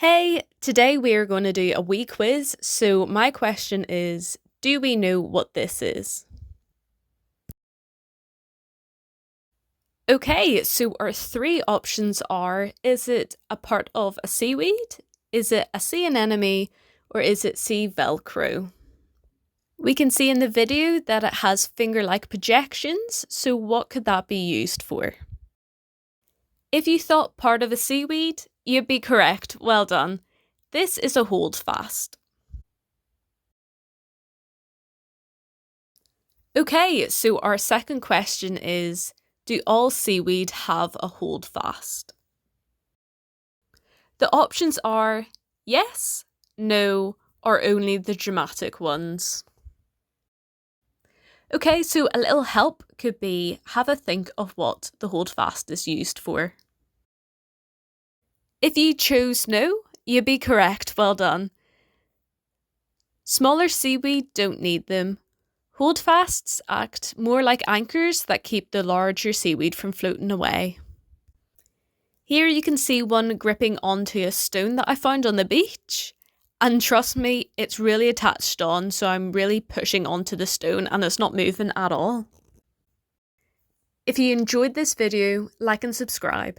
Hey, today we are going to do a wee quiz. So, my question is, do we know what this is? Okay, so our three options are, is it a part of a seaweed? Is it a sea anemone? Or is it sea velcro? We can see in the video that it has finger-like projections, so what could that be used for? If you thought part of a seaweed, you'd be correct. Well done. This is a holdfast. Okay, so our second question is, do all seaweed have a holdfast? The options are yes, no, or only the dramatic ones. Okay, so a little help could be have a think of what the holdfast is used for. If you chose no, you'd be correct. Well done. Smaller seaweed don't need them. Holdfasts act more like anchors that keep the larger seaweed from floating away. Here you can see one gripping onto a stone that I found on the beach. And trust me, it's really attached on, so I'm really pushing onto the stone and it's not moving at all. If you enjoyed this video, like and subscribe.